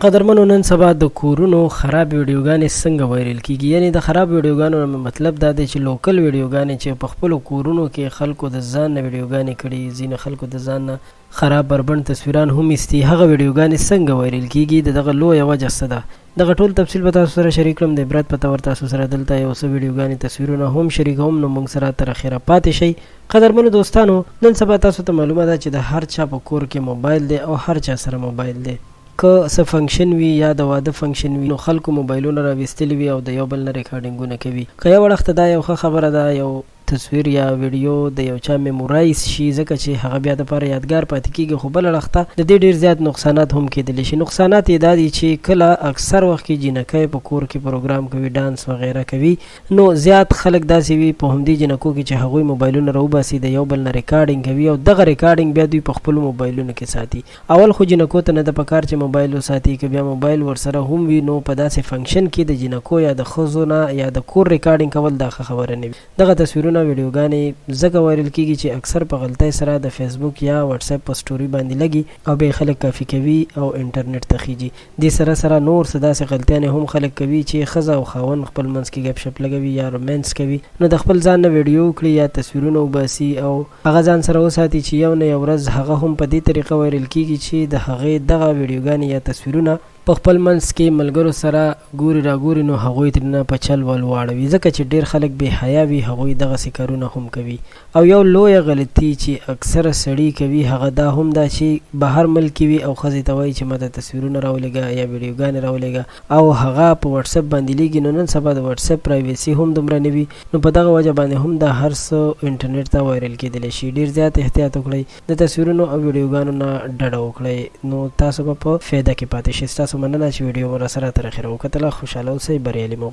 قدرمنو نن سبا د کورونو خراب ویډیوګانې څنګه وایرل کیږي. یعنی د خراب ویډیوګانو مطلب دا دی چې لوکل ویډیوګانې چې په خپل کورونو کې خلکو د ځان نه ویډیوګانې کړي، ځینې خلکو د ځان نه خراب بربند تصویران هم ایستي، هغه ویډیوګانې څنګه وایرل کیږي، دغه لویه وجه څه ده. دغه ټول تفصیل به تاسو سره شریک کړم. د عبرت په تور تاسو سره دلته یو څه ویډیوګانې تصویرونه هم شریکوم، نو موږ سره تر اخره پاتې شئ. قدرمنو دوستانو، نن سبا تاسو ته معلومه ده چې د هر چا په کور کې موبایل دی او هر چا سره موبایل دی. که څه فنکشن وي یا د واده فنکشن وي، نو خلکو موبایلونه راویستلي وي او د یو بل نه ریکارډینګونه کوي. که یو وخت دا یو ښه خبره ده، یو تصویر یا ویډیو د یو چا میمورایز شي، ځکه چې هغه بیا دپاره یادګار پاتې کېږي. خو بله وخته د دې ډېر زیات نقصانات هم کېدلی شي. نقصانات یې دا دي چې کله اکثر وخت کې جینکۍ په کور کې پروګرام کوي، ډانس وغیره کوي، نو زیات خلک داسې وي په همدې جینکو کې چې هغوی موبایلونه راوباسي، د یو بل نه ریکارډینګ کوي او دغه ریکارډینګ بیا دوی په خپلو موبایلونو کې ساتي. اول خو جینکو ته نه ده پکار چې موبایل وساتي، که بیا موبایل ورسره هم وي نو په داسې فنکشن کې د جینکو یا د ښځو نه یا د کور ریکارډینګ کول دا ښه خبره نه وي. دغه تصویرونه ویډیوګانې ځکه وایرل کیږي چې اکثر په غلطۍ سره د فیسبوک یا واتس اپ په سټوري باندې لګي او بیا خلک کافي کوي او انټرنیټ ته خیږي. دې سره سره نور څه داسې غلطیانې هم خلک کوي چې ښځه او خاوند خپل منځ کې ګپ شپ لګوي یا رومانس کوي، نو د خپل ځان نه ویډیو کړي یا تصویرونه وباسي او هغه ځان سره وساتي چې یو نه یو ورځ هغه هم په دې طریقه وایرل کیږي چې د هغې دغه ویډیوګانې یا تصویرونه په خپل منځ کې ملګرو سره ګوري راګوري، نو هغوی ترېنه په چل ول واړوي، ځکه چې ډېر خلک بې حیا وي، هغوی دغسې کارونه هم کوي. او یو لویه غلطي چې اکثره سړي کوي هغه دا هم ده چې بهر ملک کې وي او ښځې ته وایي چې ماته تصویرونه راولېږه یا ویډیوګانې راولېږه او هغه په واتس اپ باندې لیږي. نو نن سبا د واتس اپ پرایویسي هم دومره نه وي، نو په دغه وجه باندې هم دا هر څه انټرنیټ ته وایرل کېدلی شي. ډېر زیات احتیاط وکړئ، د تصویرونو او ویډیوګانو نه ډډه وکړئ، نو تاسو به په فایده کې پاتې شئ. ستاسو مننه چې ویډیو مو راسره تر اخره وکتله. خوشحاله اوسئ، بریالي مو